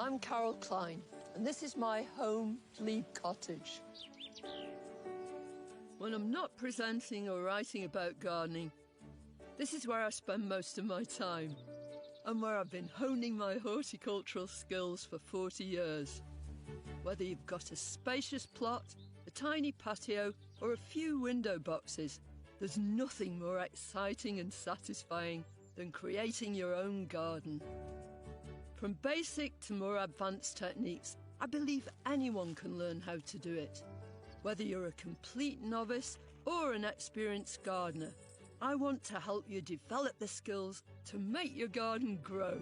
I'm Carol Klein, and this is my home Glebe cottage. When I'm not presenting or writing about gardening, this is where I spend most of my time, and where I've been honing my horticultural skills for 40 years. Whether you've got a spacious plot, a tiny patio, or a few window boxes, there's nothing more exciting and satisfying than creating your own garden. From basic to more advanced techniques, I believe anyone can learn how to do it. Whether you're a complete novice or an experienced gardener, I want to help you develop the skills to make your garden grow.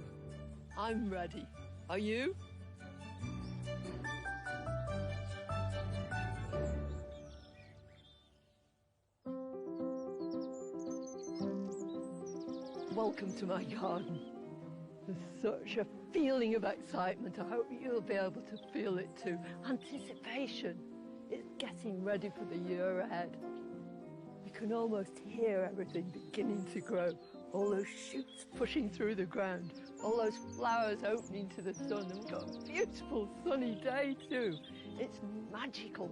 I'm ready. Are you? Welcome to my garden. There's such a feeling of excitement. I hope you'll be able to feel it too. Anticipation. It's getting ready for the year ahead. You can almost hear everything beginning to grow. All those shoots pushing through the ground. All those flowers opening to the sun. And we've got a beautiful sunny day too. It's magical.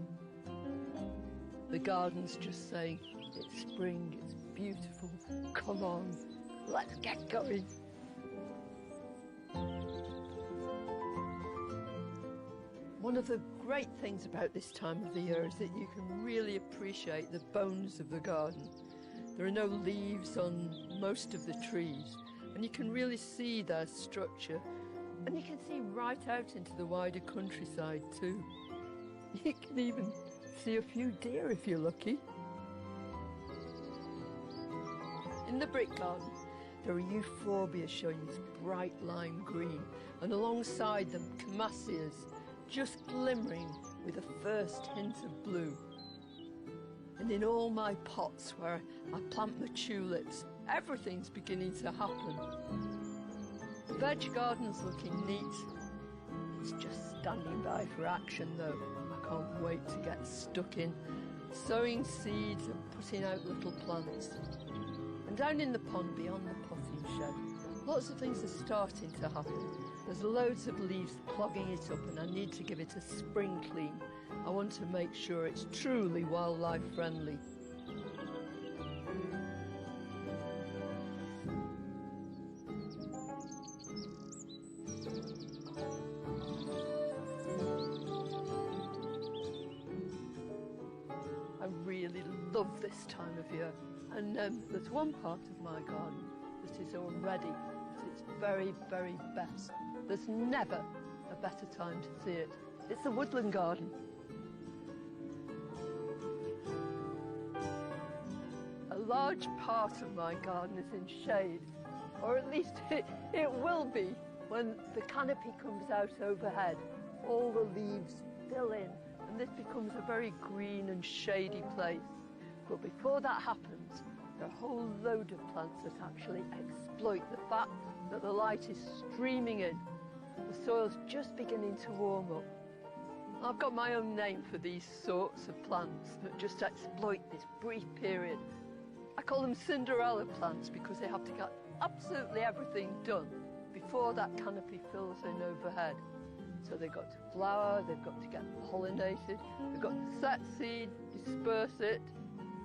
The garden's just saying, it's spring, it's beautiful. Come on, let's get going. One of the great things about this time of the year is that you can really appreciate the bones of the garden. There are no leaves on most of the trees, and you can really see their structure. And you can see right out into the wider countryside too. You can even see a few deer if you're lucky. In the brick garden, there are euphorbias showing this bright lime green, and alongside them, camassias, just glimmering with a first hint of blue. And in all my pots where I plant my tulips, everything's beginning to happen. The veg garden's looking neat. It's just standing by for action though. I can't wait to get stuck in, sowing seeds and putting out little plants. And down in the pond beyond the potting shed, lots of things are starting to happen. There's loads of leaves clogging it up and I need to give it a spring clean. I want to make sure it's truly wildlife friendly. I really love this time of year, and there's one part of my garden that is already at its very, very best. There's never a better time to see it. It's the woodland garden. A large part of my garden is in shade, or at least it will be when the canopy comes out overhead. All the leaves fill in, and this becomes a very green and shady place. But before that happens, there are a whole load of plants that actually exploit the fact that the light is streaming in. The soil's just beginning to warm up. I've got my own name for these sorts of plants that just exploit this brief period. I call them Cinderella plants because they have to get absolutely everything done before that canopy fills in overhead. So they've got to flower, they've got to get pollinated, they've got to set seed, disperse it,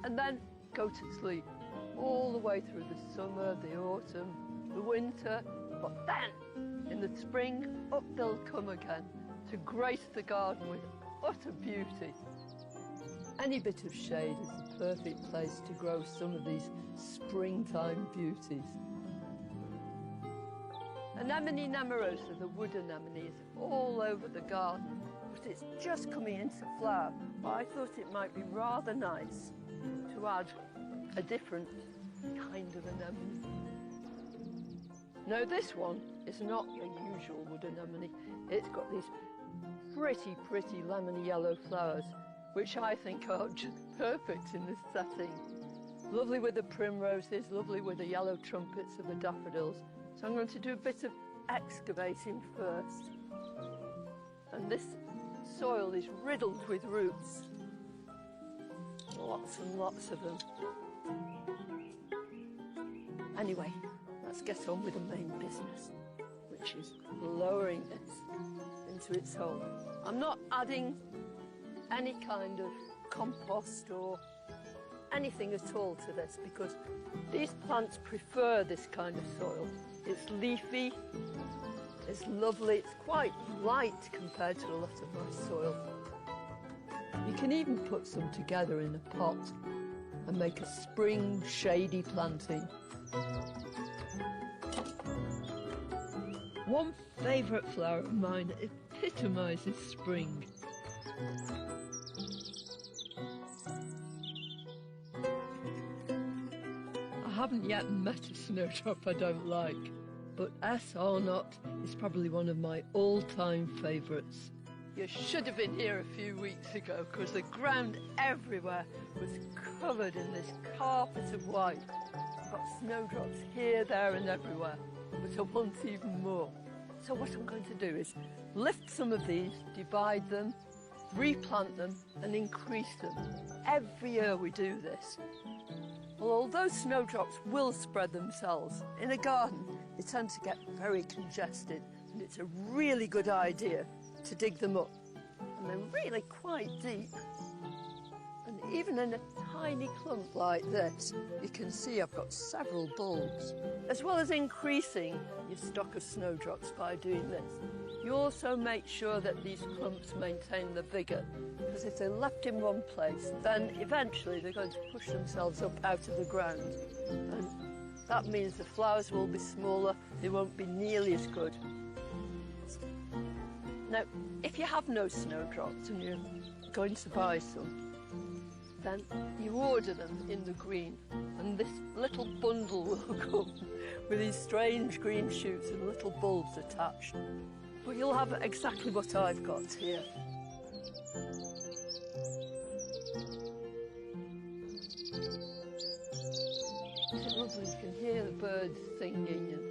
and then go to sleep all the way through the summer, the autumn, the winter, but then in the spring, up they'll come again to grace the garden with utter beauty. Any bit of shade is the perfect place to grow some of these springtime beauties. Anemone nemorosa, the wood anemone, is all over the garden, but it's just coming into flower. But I thought it might be rather nice to add a different kind of anemone. Now this one is not your usual wood anemone. It's got these pretty lemony yellow flowers, which I think are just perfect in this setting. Lovely with the primroses, lovely with the yellow trumpets of the daffodils. So I'm going to do a bit of excavating first. And this soil is riddled with roots. Lots and lots of them. Anyway, let's get on with the main business, which is lowering this into its hole. I'm not adding any kind of compost or anything at all to this because these plants prefer this kind of soil. It's leafy, it's lovely, it's quite light compared to a lot of my soil. You can even put some together in a pot and make a spring shady planting. One favourite flower of mine epitomises spring. I haven't yet met a snowdrop I don't like, but S. Arnott is probably one of my all-time favourites. You should have been here a few weeks ago because the ground everywhere was covered in this carpet of white. I've got snowdrops here, there and everywhere, but I want even more. So what I'm going to do is lift some of these, divide them, replant them and increase them. Every year we do this. Well, although snowdrops will spread themselves, in a garden they tend to get very congested and it's a really good idea to dig them up. And they're really quite deep. And even in a tiny clump like this, you can see I've got several bulbs. As well as increasing your stock of snowdrops by doing this, you also make sure that these clumps maintain the vigour, because if they're left in one place, then eventually they're going to push themselves up out of the ground. And that means the flowers will be smaller, they won't be nearly as good. Now, if you have no snowdrops and you're going to buy some, then you order them in the green, and this little bundle will come with these strange green shoots and little bulbs attached. But you'll have exactly what I've got here. Isn't it lovely? You can hear the birds singing, and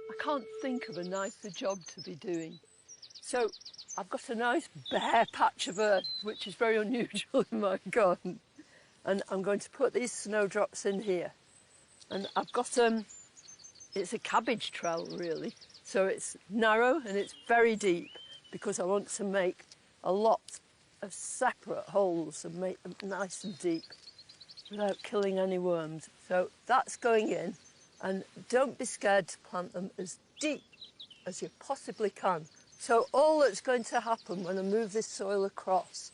I can't think of a nicer job to be doing. So I've got a nice bare patch of earth, which is very unusual in my garden. And I'm going to put these snowdrops in here. And I've got it's a cabbage trowel really. So it's narrow and it's very deep because I want to make a lot of separate holes and make them nice and deep without killing any worms. So that's going in, and don't be scared to plant them as deep as you possibly can. So all that's going to happen when I move this soil across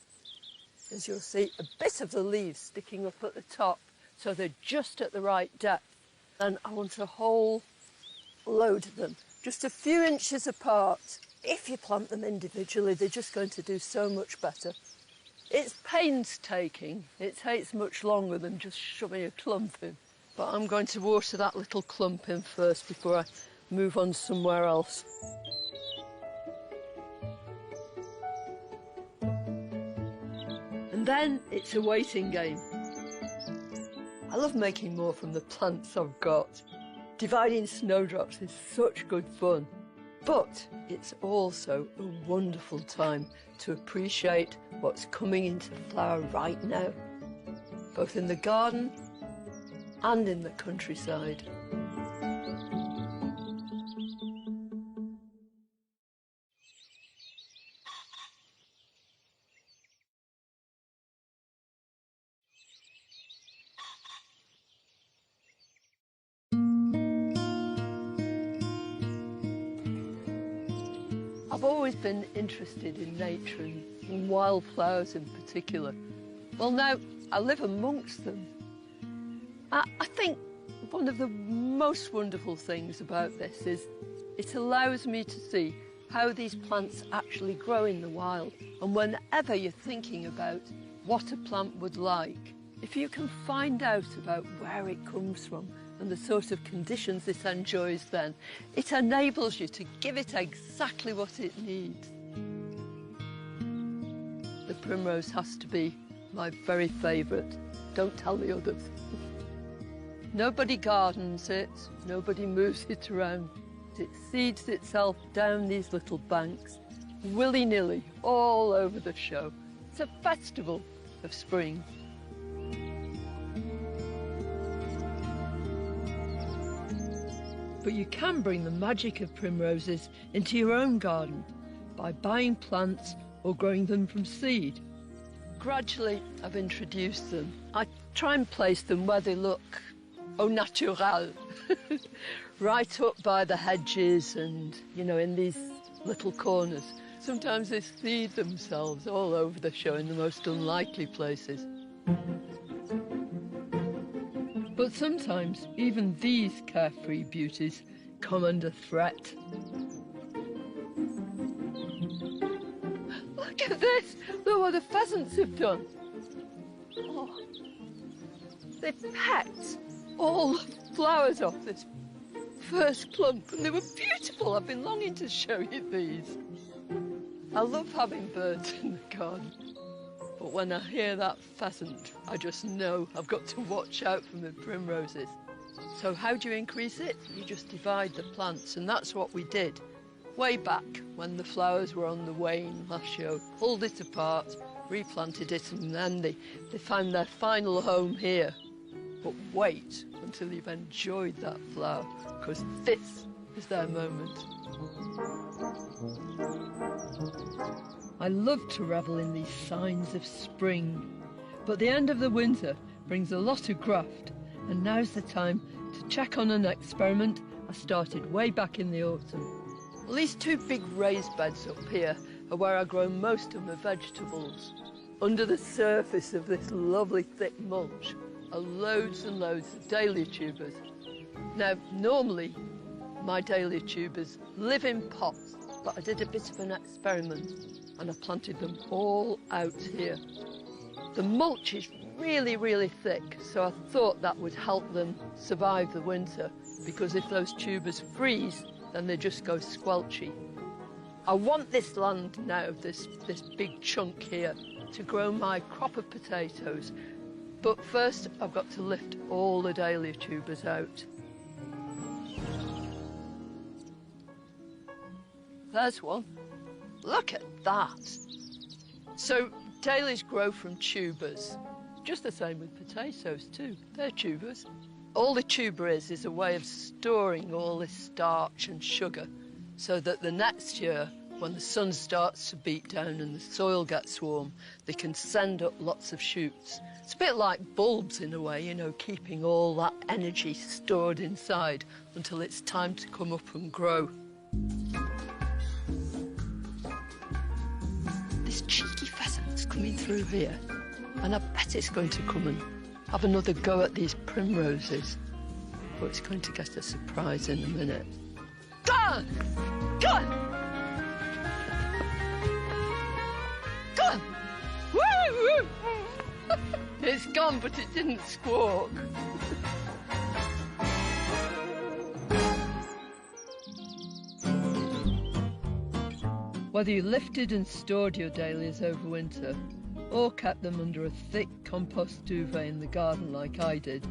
is you'll see a bit of the leaves sticking up at the top, so they're just at the right depth. And I want a whole load of them, just a few inches apart. If you plant them individually, they're just going to do so much better. It's painstaking. It takes much longer than just shoving a clump in. But I'm going to water that little clump in first before I move on somewhere else. And then it's a waiting game. I love making more from the plants I've got. Dividing snowdrops is such good fun. But it's also a wonderful time to appreciate what's coming into flower right now, both in the garden and in the countryside. I've always been interested in nature and wildflowers in particular. Well, now I live amongst them. I think one of the most wonderful things about this is it allows me to see how these plants actually grow in the wild. And whenever you're thinking about what a plant would like, if you can find out about where it comes from and the sort of conditions it enjoys then, it enables you to give it exactly what it needs. The primrose has to be my very favourite. Don't tell the others. Nobody gardens it, nobody moves it around. It seeds itself down these little banks, willy-nilly, all over the show. It's a festival of spring. But you can bring the magic of primroses into your own garden by buying plants or growing them from seed. Gradually, I've introduced them. I try and place them where they look au naturel, right up by the hedges and, you know, in these little corners. Sometimes they seed themselves all over the show in the most unlikely places. But sometimes even these carefree beauties come under threat. Look at this! Look what the pheasants have done. Oh, they've pecked all the flowers off this first clump, and they were beautiful. I've been longing to show you these. I love having birds in the garden, but when I hear that pheasant, I just know I've got to watch out for my primroses. So how do you increase it? You just divide the plants, and that's what we did. Way back when the flowers were on the wane last year, pulled it apart, replanted it, and then they found their final home here. But wait until you've enjoyed that flower, because this is their moment. I love to revel in these signs of spring, but the end of the winter brings a lot of graft, and now's the time to check on an experiment I started way back in the autumn. Well, these two big raised beds up here are where I grow most of my vegetables. Under the surface of this lovely thick mulch are loads and loads of dahlia tubers. Now, normally my dahlia tubers live in pots, but I did a bit of an experiment and I planted them all out here. The mulch is really, really thick, so I thought that would help them survive the winter, because if those tubers freeze, then they just go squelchy. I want this land now, this big chunk here, to grow my crop of potatoes. But first, I've got to lift all the dahlia tubers out. There's one. Look at that. So dahlias grow from tubers. Just the same with potatoes too. They're tubers. All the tuber is a way of storing all this starch and sugar so that the next year, when the sun starts to beat down and the soil gets warm, they can send up lots of shoots. It's a bit like bulbs in a way, you know, keeping all that energy stored inside until it's time to come up and grow. This cheeky pheasant's coming through here, and I bet it's going to come and have another go at these primroses. But it's going to get a surprise in a minute. Go on! Go on! Go on! Woo! Woo! It's gone, but it didn't squawk. Whether you lifted and stored your dahlias over winter, or kept them under a thick compost duvet in the garden like I did,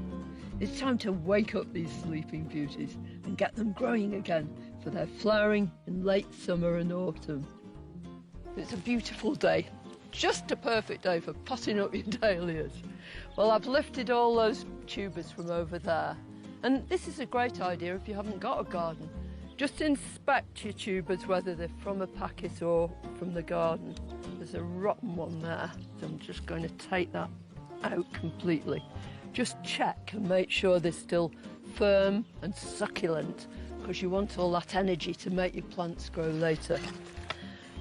it's time to wake up these sleeping beauties and get them growing again for their flowering in late summer and autumn. It's a beautiful day, just a perfect day for potting up your dahlias. Well, I've lifted all those tubers from over there, and this is a great idea if you haven't got a garden. Just inspect your tubers, whether they're from a packet or from the garden. There's a rotten one there, so I'm just going to take that out completely. Just check and make sure they're still firm and succulent, because you want all that energy to make your plants grow later.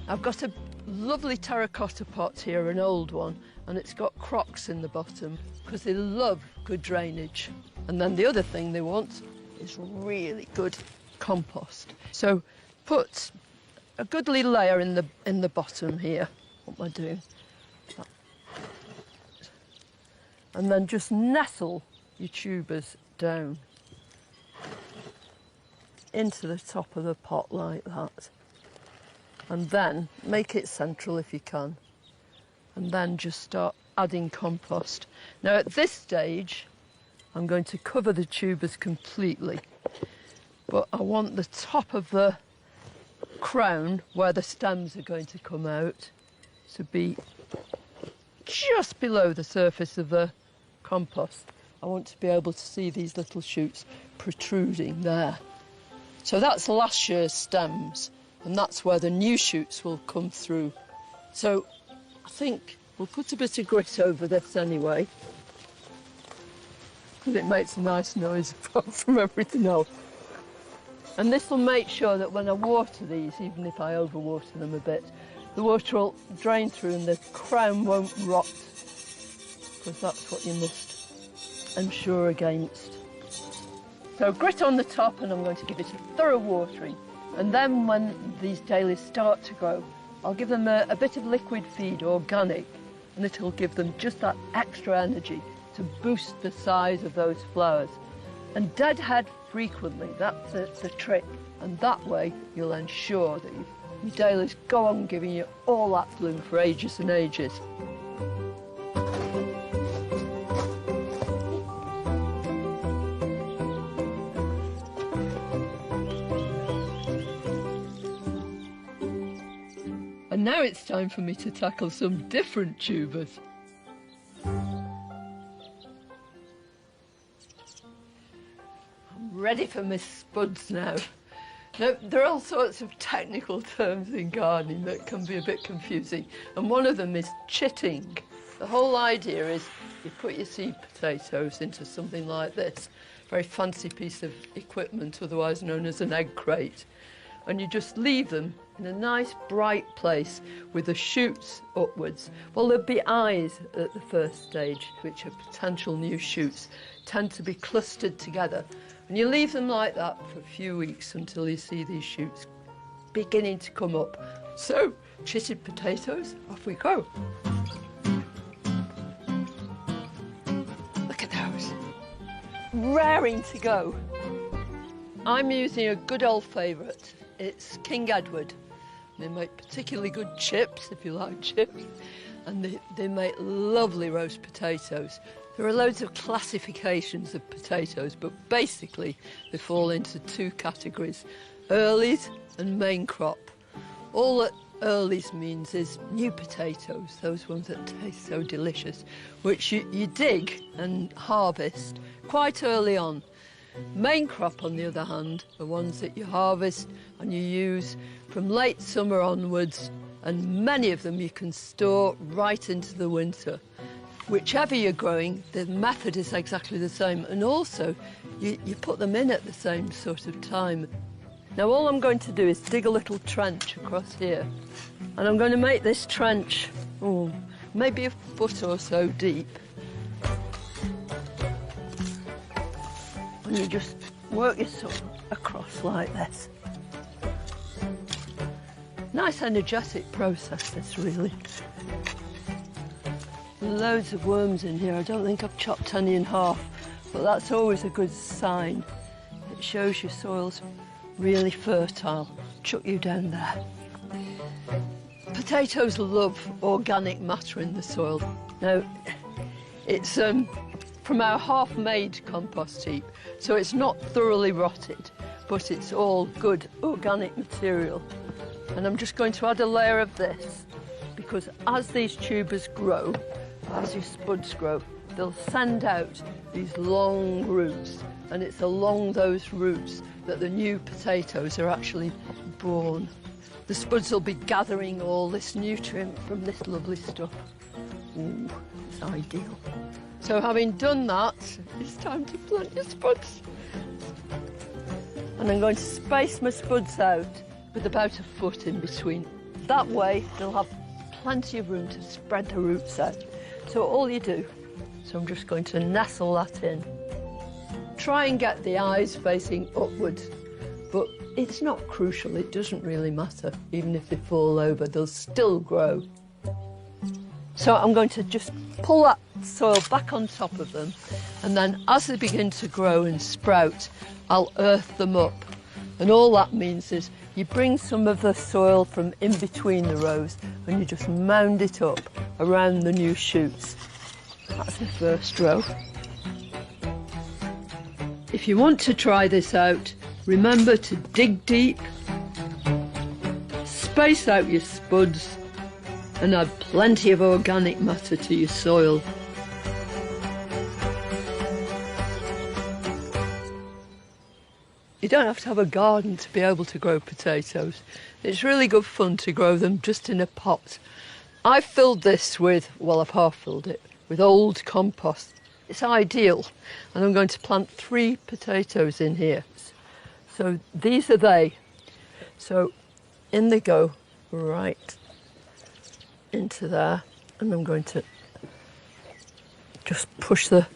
I've got a lovely terracotta pot here, an old one, and it's got crocks in the bottom because they love good drainage. And then the other thing they want is really good compost. So put a goodly layer in the bottom here. What am I doing? And then just nestle your tubers down into the top of the pot like that. And then make it central if you can. And then just start adding compost. Now at this stage, I'm going to cover the tubers completely. But I want the top of the crown, where the stems are going to come out, to be just below the surface of the compost. I want to be able to see these little shoots protruding there. So that's last year's stems, and that's where the new shoots will come through. So I think we'll put a bit of grit over this anyway, because it makes a nice noise apart from everything else. And this will make sure that when I water these, even if I overwater them a bit, the water will drain through and the crown won't rot, because that's what you must ensure against. So grit on the top, and I'm going to give it a thorough watering. And then when these dahlias start to grow, I'll give them a bit of liquid feed, organic, and it'll give them just that extra energy to boost the size of those flowers. And deadhead frequently, that's the trick. And that way you'll ensure that your dahlias go on giving you all that bloom for ages and ages. And now it's time for me to tackle some different tubers. I'm ready for my spuds now. Now, there are all sorts of technical terms in gardening that can be a bit confusing, and one of them is chitting. The whole idea is you put your seed potatoes into something like this, very fancy piece of equipment, otherwise known as an egg crate, and you just leave them in a nice bright place with the shoots upwards. Well, there'll be eyes at the first stage, which are potential new shoots, tend to be clustered together. And you leave them like that for a few weeks until you see these shoots beginning to come up. So, chitted potatoes, off we go. Look at those, raring to go. I'm using a good old favourite. It's King Edward. They make particularly good chips, if you like chips, and they make lovely roast potatoes. There are loads of classifications of potatoes, but basically they fall into two categories, earlies and main crop. All that earlies means is new potatoes, those ones that taste so delicious, which you dig and harvest quite early on. Main crop, on the other hand, are ones that you harvest and you use from late summer onwards, and many of them you can store right into the winter. Whichever you're growing, the method is exactly the same, and also you put them in at the same sort of time. Now all I'm going to do is dig a little trench across here, and I'm going to make this trench maybe a foot or so deep. And you just work yourself across like this. Nice energetic process, this really. Loads of worms in here. I don't think I've chopped any in half, but that's always a good sign. It shows your soil's really fertile. Chuck you down there. Potatoes love organic matter in the soil. Now, it's from our half-made compost heap, so it's not thoroughly rotted, but it's all good organic material. And I'm just going to add a layer of this, because as these tubers grow, as your spuds grow, they'll send out these long roots, and it's along those roots that the new potatoes are actually born. The spuds will be gathering all this nutrient from this lovely stuff. Ooh, it's ideal. So having done that, it's time to plant your spuds. And I'm going to space my spuds out with about a foot in between. That way, they'll have plenty of room to spread the roots out. So all you do, so I'm just going to nestle that in. Try and get the eyes facing upwards, but it's not crucial, it doesn't really matter. Even if they fall over, they'll still grow. So I'm going to just pull that soil back on top of them, and then as they begin to grow and sprout, I'll earth them up. And all that means is you bring some of the soil from in between the rows and you just mound it up around the new shoots. That's the first row. If you want to try this out, remember to dig deep, space out your spuds, and add plenty of organic matter to your soil. You don't have to have a garden to be able to grow potatoes. It's really good fun to grow them just in a pot. I filled this with, well, I've half filled it, with old compost. It's ideal. And I'm going to plant 3 potatoes in here. So these are they. So in they go, right into there. And I'm going to just push the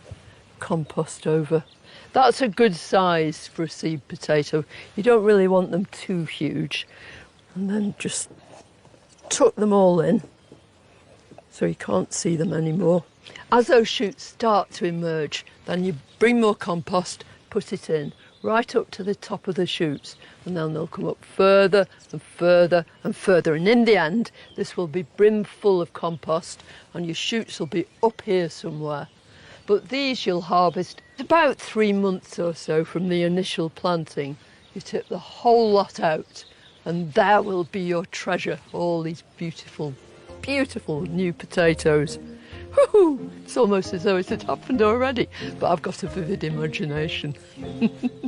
compost over. That's a good size for a seed potato. You don't really want them too huge. And then just tuck them all in so you can't see them anymore. As those shoots start to emerge, then you bring more compost, put it in, right up to the top of the shoots, and then they'll come up further and further and further. And in the end, this will be brim full of compost, and your shoots will be up here somewhere. But these you'll harvest about 3 months or so from the initial planting. You tip the whole lot out, and there will be your treasure, all these beautiful, beautiful new potatoes. Woohoo! It's almost as though it had happened already, but I've got a vivid imagination.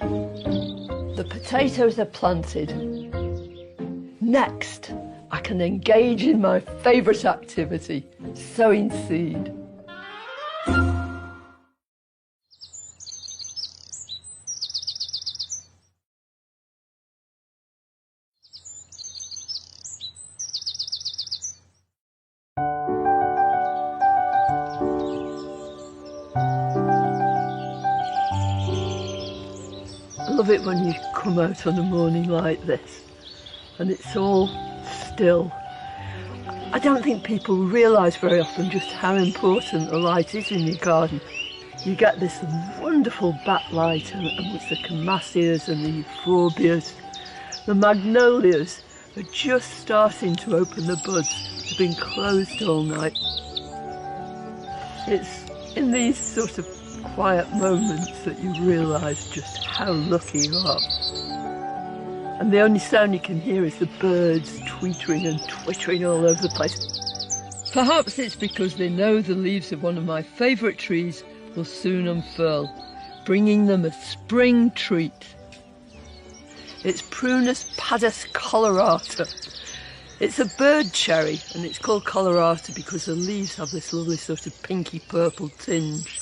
The potatoes are planted. Next, I can engage in my favourite activity, sowing seed. I love it when you come out on a morning like this and it's all still. I don't think people realise very often just how important the light is in your garden. You get this wonderful backlight amongst the camasias and the euphorbias. The magnolias are just starting to open the buds. They've been closed all night. It's in these sort of quiet moments that you realise just how lucky you are. And the only sound you can hear is the birds tweetering and twittering all over the place. Perhaps it's because they know the leaves of one of my favourite trees will soon unfurl, bringing them a spring treat. It's Prunus padus colorata. It's a bird cherry, and it's called colorata because the leaves have this lovely sort of pinky purple tinge.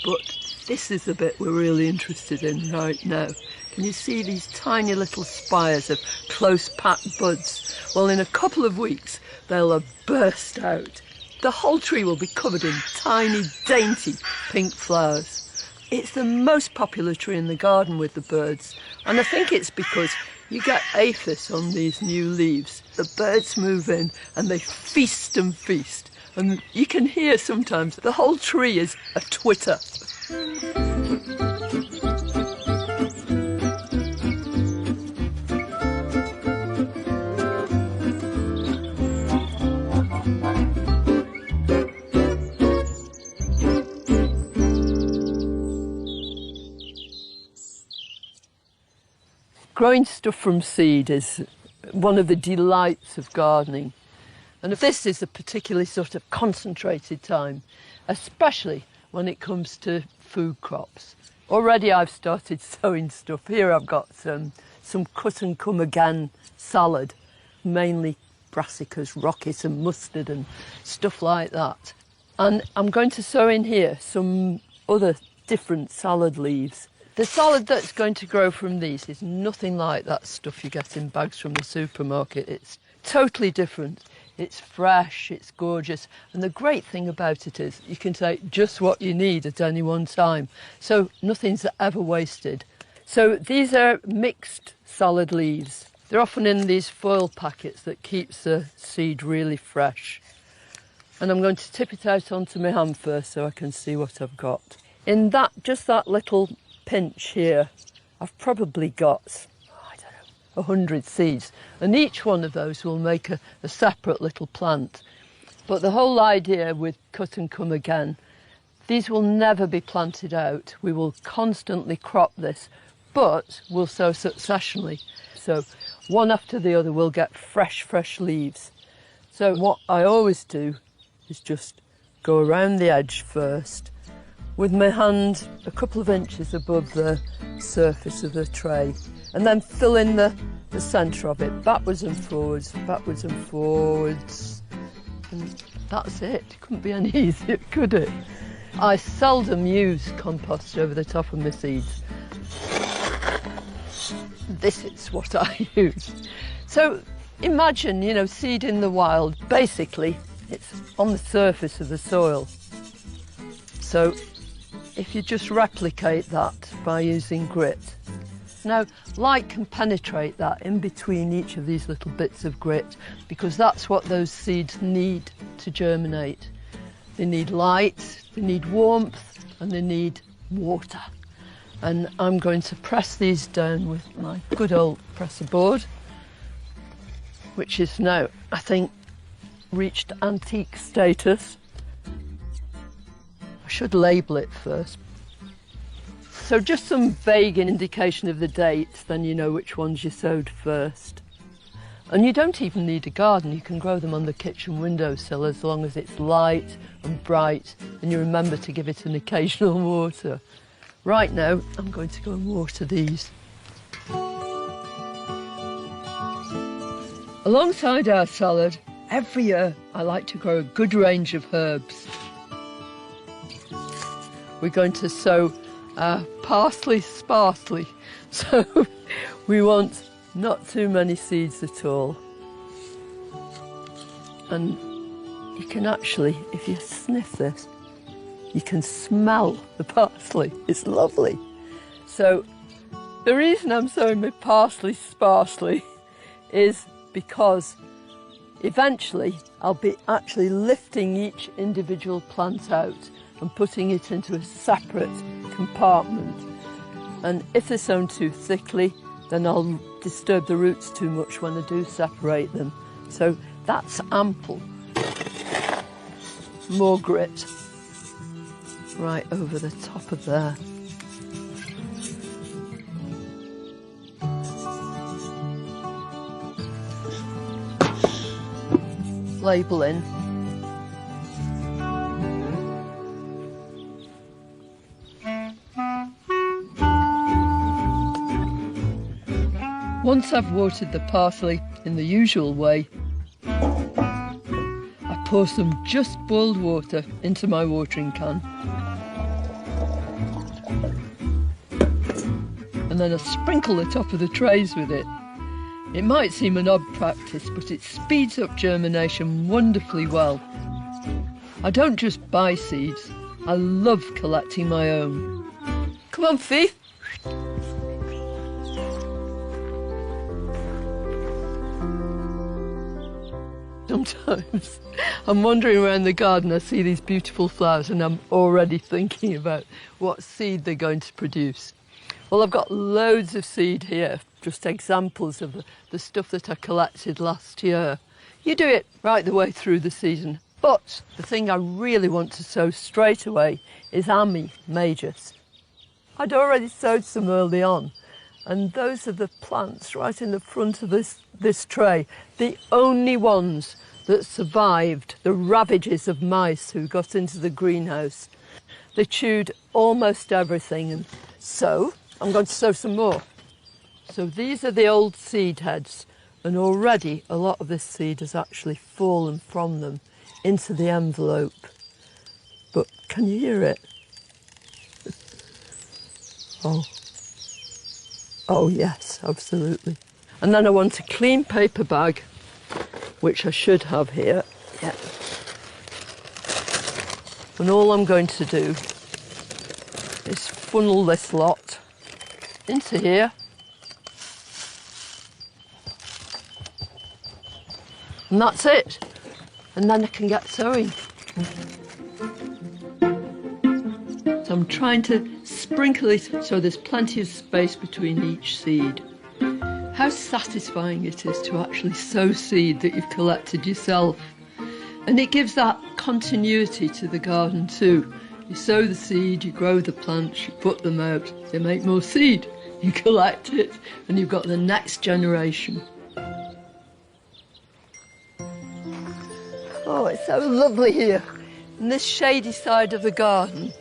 But this is the bit we're really interested in right now. Can you see these tiny little spires of close-packed buds? Well, in a couple of weeks, they'll have burst out. The whole tree will be covered in tiny, dainty pink flowers. It's the most popular tree in the garden with the birds, and I think it's because you get aphis on these new leaves. The birds move in and they feast and feast. And you can hear sometimes the whole tree is a twitter. Growing stuff from seed is one of the delights of gardening. And this is a particularly sort of concentrated time, especially when it comes to food crops. Already I've started sowing stuff. Here I've got some cut and come again salad, mainly brassicas, rocket and mustard and stuff like that. And I'm going to sow in here some other different salad leaves. The salad that's going to grow from these is nothing like that stuff you get in bags from the supermarket. It's totally different. It's fresh, it's gorgeous, and the great thing about it is you can take just what you need at any one time, so nothing's ever wasted. So these are mixed salad leaves. They're often in these foil packets that keeps the seed really fresh. And I'm going to tip it out onto my hand first so I can see what I've got. In that, just that little pinch here, I've probably got 100 seeds, and each one of those will make a separate little plant. But the whole idea with cut and come again, these will never be planted out. We will constantly crop this, but we'll sow successionally. So one after the other we'll get fresh leaves. So what I always do is just go around the edge first, with my hand a couple of inches above the surface of the tray, and then fill in the centre of it, backwards and forwards, backwards and forwards. And that's it. Couldn't be any easier, could it? I seldom use compost over the top of my seeds. This is what I use. So imagine, you know, seed in the wild. Basically, it's on the surface of the soil. So if you just replicate that by using grit. Now, light can penetrate that in between each of these little bits of grit, because that's what those seeds need to germinate. They need light, they need warmth, and they need water. And I'm going to press these down with my good old presser board, which is now, I think, reached antique status. I should label it first. So just some vague indication of the date, then you know which ones you sowed first. And you don't even need a garden, you can grow them on the kitchen windowsill as long as it's light and bright, and you remember to give it an occasional water. Right now, I'm going to go and water these. Alongside our salad, every year I like to grow a good range of herbs. We're going to sow parsley sparsely, so we want not too many seeds at all. And you can actually, if you sniff this, you can smell the parsley. It's lovely. So the reason I'm sowing my parsley sparsely is because eventually I'll be actually lifting each individual plant out and putting it into a separate compartment. And if they're sown too thickly, then I'll disturb the roots too much when I do separate them. So that's ample. More grit right over the top of there. Label in. Once I've watered the parsley in the usual way, I pour some just boiled water into my watering can. And then I sprinkle the top of the trays with it. It might seem an odd practice, but it speeds up germination wonderfully well. I don't just buy seeds, I love collecting my own. Come on, Fee. Sometimes I'm wandering around the garden, I see these beautiful flowers and I'm already thinking about what seed they're going to produce. Well, I've got loads of seed here, just examples of the stuff that I collected last year. You do it right the way through the season. But the thing I really want to sow straight away is Ami majus. I'd already sowed some early on, and those are the plants right in the front of this tray, the only ones that survived the ravages of mice who got into the greenhouse. They chewed almost everything, and so I'm going to sow some more. So these are the old seed heads, and already a lot of this seed has actually fallen from them into the envelope. But can you hear it? Oh yes, absolutely. And then I want a clean paper bag, which I should have here. Yeah. And all I'm going to do is funnel this lot into here. And that's it. And then I can get sowing. So I'm trying to sprinkle it so there's plenty of space between each seed. How satisfying it is to actually sow seed that you've collected yourself. And it gives that continuity to the garden too. You sow the seed, you grow the plants, you put them out, they make more seed. You collect it and you've got the next generation. Oh, it's so lovely here. In this shady side of the garden,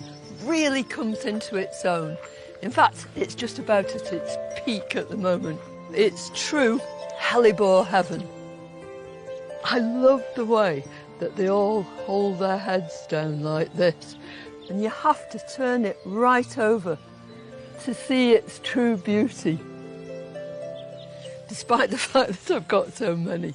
really comes into its own. In fact, it's just about at its peak at the moment. It's true hellebore heaven. I love the way that they all hold their heads down like this, and you have to turn it right over to see its true beauty. Despite the fact that I've got so many,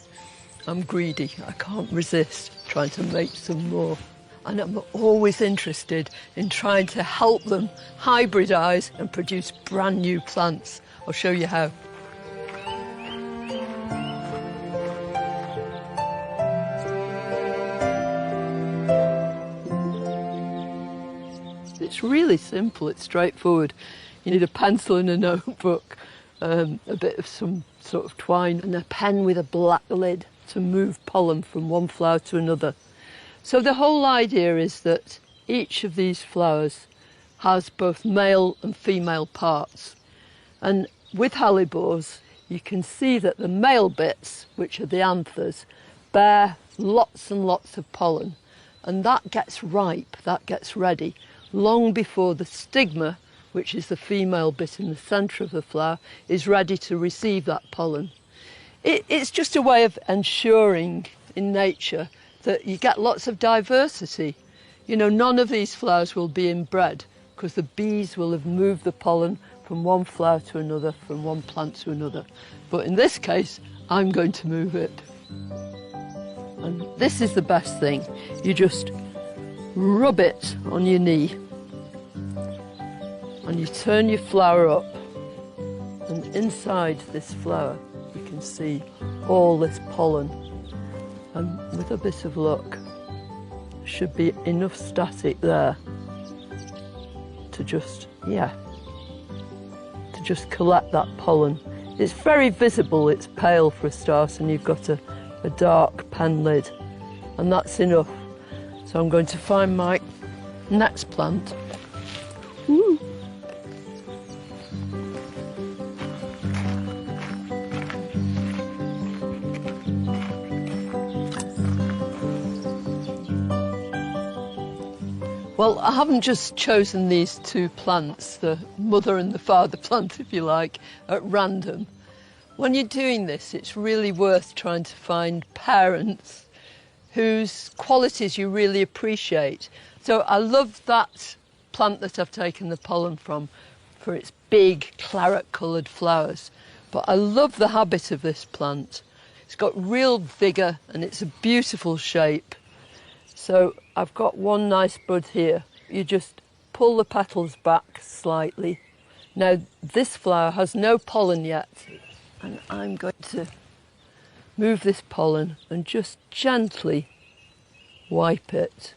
I'm greedy. I can't resist trying to make some more. And I'm always interested in trying to help them hybridize and produce brand new plants. I'll show you how. It's really simple, it's straightforward. You need a pencil and a notebook, a bit of some sort of twine and a pen with a black lid to move pollen from one flower to another. So the whole idea is that each of these flowers has both male and female parts. And with hellebores, you can see that the male bits, which are the anthers, bear lots and lots of pollen. And that gets ripe, that gets ready, long before the stigma, which is the female bit in the centre of the flower, is ready to receive that pollen. It's just a way of ensuring in nature that you get lots of diversity. You know, none of these flowers will be inbred because the bees will have moved the pollen from one flower to another, from one plant to another. But in this case, I'm going to move it. And this is the best thing. You just rub it on your knee and you turn your flower up, and inside this flower you can see all this pollen, and with a bit of luck there should be enough static there to just collect that pollen. It's very visible, it's pale for a start, and you've got a dark pen lid, and that's enough. So I'm going to find my next plant. Woo. Well, I haven't just chosen these two plants, the mother and the father plant, if you like, at random. When you're doing this, it's really worth trying to find parents whose qualities you really appreciate. So I love that plant that I've taken the pollen from for its big claret-coloured flowers. But I love the habit of this plant. It's got real vigour and it's a beautiful shape. So I've got one nice bud here. You just pull the petals back slightly. Now this flower has no pollen yet, and I'm going to move this pollen and just gently wipe it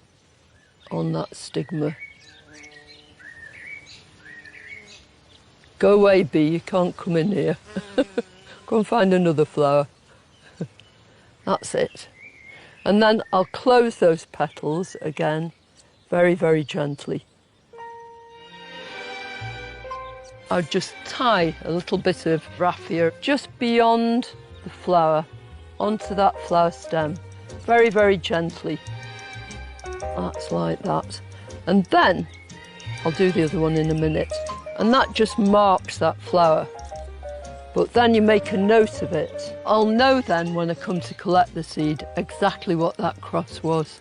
on that stigma. Go away, bee, you can't come in here. Go and find another flower. That's it. And then I'll close those petals again, very, very gently. I'll just tie a little bit of raffia just beyond the flower, onto that flower stem, very, very gently. That's like that. And then I'll do the other one in a minute. And that just marks that flower. But then you make a note of it. I'll know then when I come to collect the seed exactly what that cross was.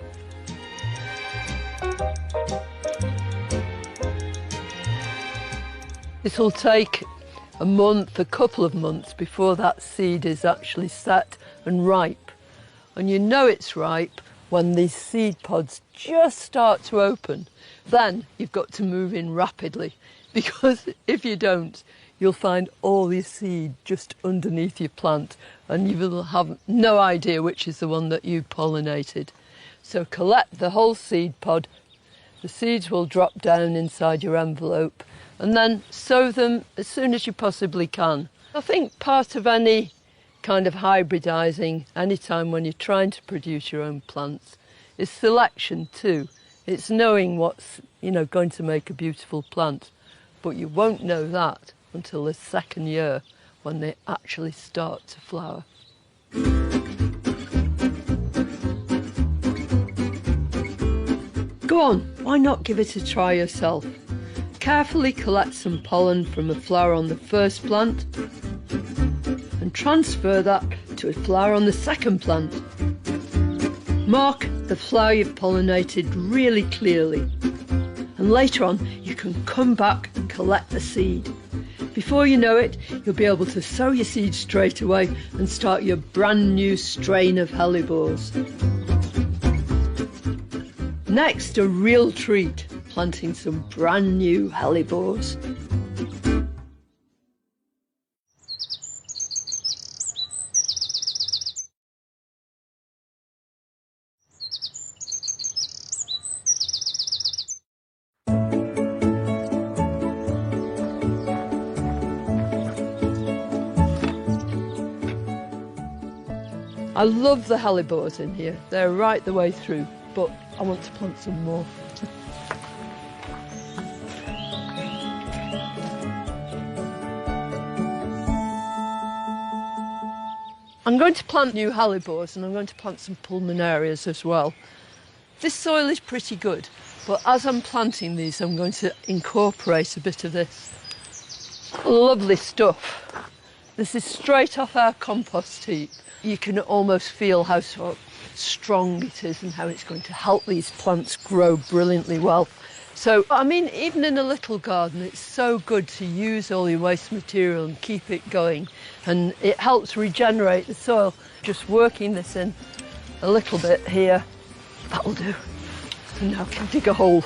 It'll take a month, a couple of months before that seed is actually set and ripe. And you know it's ripe when these seed pods just start to open. Then you've got to move in rapidly, because if you don't, you'll find all your seed just underneath your plant and you will have no idea which is the one that you pollinated. So collect the whole seed pod. The seeds will drop down inside your envelope, and then sow them as soon as you possibly can. I think part of any kind of hybridising, any time when you're trying to produce your own plants, is selection too. It's knowing what's, going to make a beautiful plant. But you won't know that until the second year, when they actually start to flower. Go on, why not give it a try yourself? Carefully collect some pollen from a flower on the first plant and transfer that to a flower on the second plant. Mark the flower you've pollinated really clearly, and later on you can come back and collect the seed. Before you know it, you'll be able to sow your seed straight away and start your brand new strain of hellebores. Next, a real treat, planting some brand new hellebores. I love the hellebores in here. They're right the way through, but I want to plant some more. I'm going to plant new hellebores and I'm going to plant some pulmonarias as well. This soil is pretty good, but as I'm planting these, I'm going to incorporate a bit of this lovely stuff. This is straight off our compost heap. You can almost feel how sort of strong it is and how it's going to help these plants grow brilliantly well. So, I mean, even in a little garden, it's so good to use all your waste material and keep it going. And it helps regenerate the soil. Just working this in a little bit here, that'll do. And now I can dig a hole.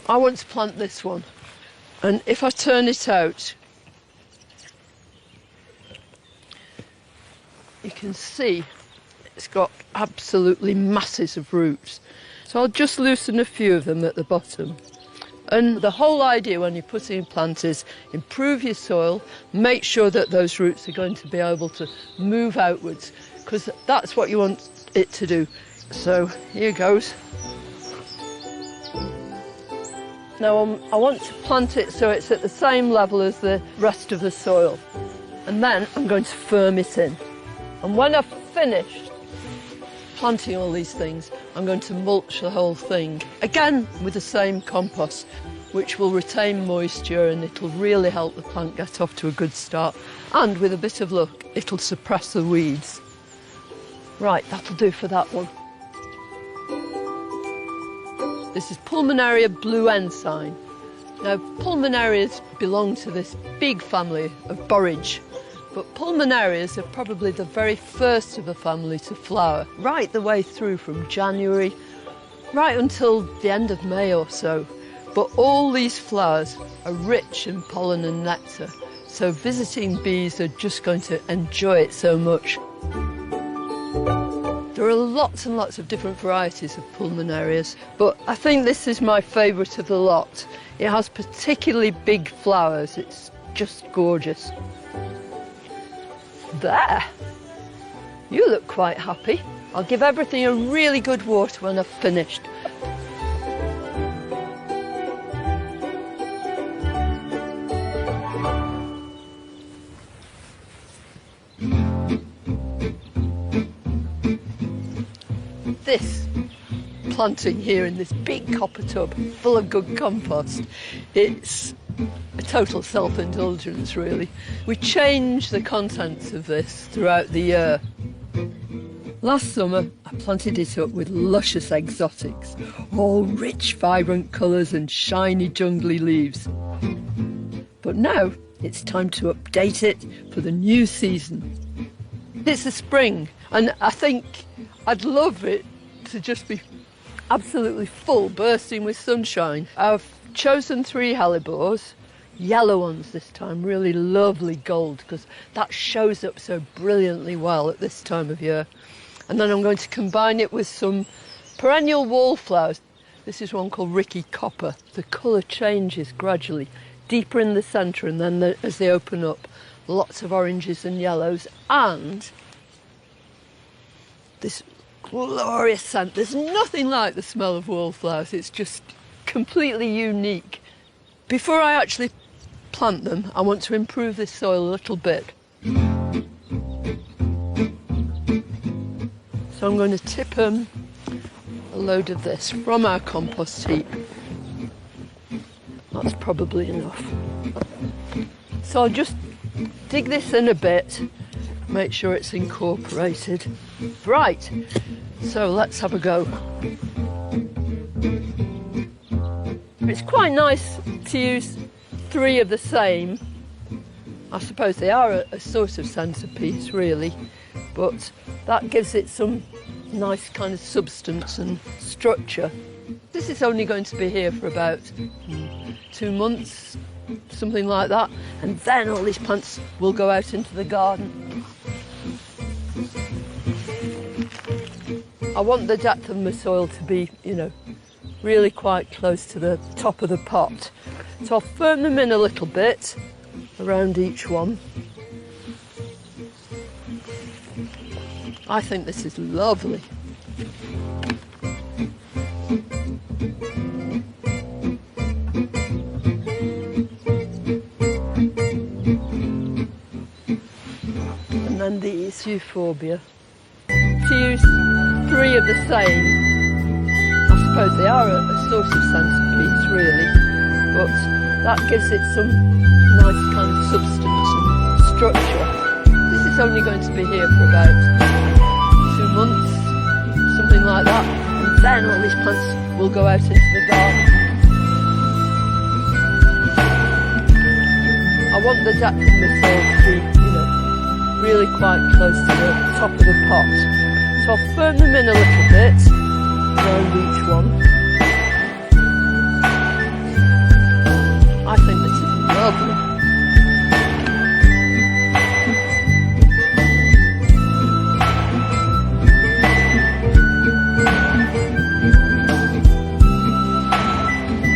I want to plant this one. And if I turn it out, you can see it's got absolutely masses of roots. So I'll just loosen a few of them at the bottom. And the whole idea when you're putting in plants is improve your soil, make sure that those roots are going to be able to move outwards, because that's what you want it to do. So here goes. Now I want to plant it so it's at the same level as the rest of the soil. And then I'm going to firm it in. And when I've finished planting all these things, I'm going to mulch the whole thing. Again, with the same compost, which will retain moisture and it'll really help the plant get off to a good start. And with a bit of luck, it'll suppress the weeds. Right, that'll do for that one. This is Pulmonaria blue ensign. Now, pulmonarias belong to this big family of borage, but pulmonarias are probably the very first of a family to flower, right the way through from January, right until the end of May or so. But all these flowers are rich in pollen and nectar, so visiting bees are just going to enjoy it so much. There are lots and lots of different varieties of pulmonarias, but I think this is my favourite of the lot. It has particularly big flowers. It's just gorgeous. There! You look quite happy. I'll give everything a really good water when I've finished. This planting here in this big copper tub full of good compost, it's a total self-indulgence really. We change the contents of this throughout the year. Last summer I planted it up with luscious exotics, all rich vibrant colours and shiny jungly leaves. But now it's time to update it for the new season. It's the spring and I think I'd love it to just be absolutely full, bursting with sunshine. I've chosen 3 hellebores, yellow ones this time, really lovely gold, because that shows up so brilliantly well at this time of year. And then I'm going to combine it with some perennial wallflowers. This is one called Ricky Copper. The colour changes gradually, deeper in the centre, and then as they open up, lots of oranges and yellows, and this glorious scent. There's nothing like the smell of wallflowers. It's just completely unique. Before I actually plant them, I want to improve this soil a little bit. So I'm going to tip a load of this from our compost heap. That's probably enough. So I'll just dig this in a bit, make sure it's incorporated. Right, so let's have a go. It's quite nice to use 3 of the same. I suppose they are a sort of centrepiece really, but that gives it some nice kind of substance and structure. This is only going to be here for about 2 months, something like that, and then all these plants will go out into the garden. I want the depth of my soil to be, you know, really quite close to the top of the pot. So I'll firm them in a little bit around each one. I think this is lovely. And then these euphorbia. To use 3 of the same, I suppose they are a sort of centrepiece really, but that gives it some nice kind of substance and structure. This is only going to be here for about 2 months, something like that, and then all these plants will go out into the garden. I want the depth of my soil to be, you know, really quite close to the top of the pot. So I'll firm them in a little bit around each one. I think this is lovely.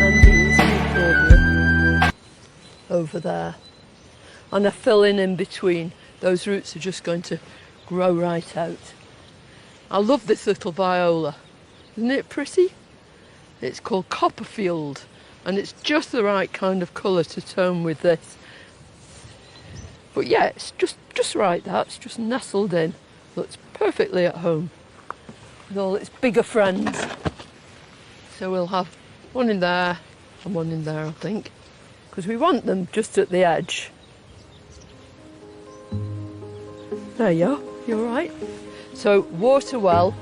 And these euphorbia over there. And I fill in between. Those roots are just going to grow right out. I love this little viola. Isn't it pretty? It's called Copperfield, and it's just the right kind of colour to tone with this. But yeah, it's just right, that's just nestled in. Looks perfectly at home with all its bigger friends. So we'll have one in there and one in there, I think, because we want them just at the edge. There you are, you're right. So water well.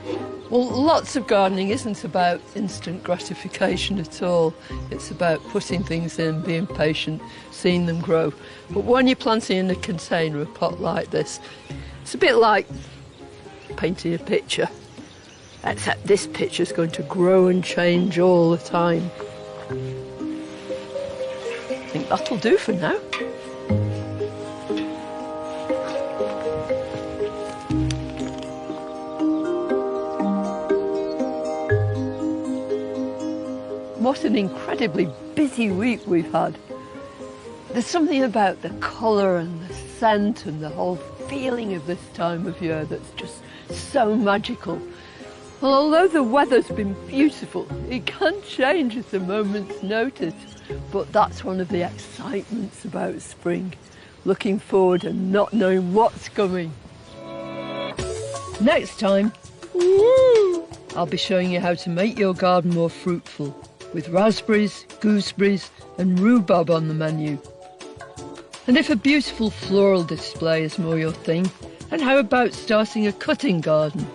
Well, lots of gardening isn't about instant gratification at all. It's about putting things in, being patient, seeing them grow. But when you're planting in a container, a pot like this, it's a bit like painting a picture, except this picture's going to grow and change all the time. I think that'll do for now. What an incredibly busy week we've had. There's something about the colour and the scent and the whole feeling of this time of year that's just so magical. Well, although the weather's been beautiful, it can change at a moment's notice. But that's one of the excitements about spring, looking forward and not knowing what's coming. Next time, I'll be showing you how to make your garden more fruitful, with raspberries, gooseberries and rhubarb on the menu. And if a beautiful floral display is more your thing, then how about starting a cutting garden?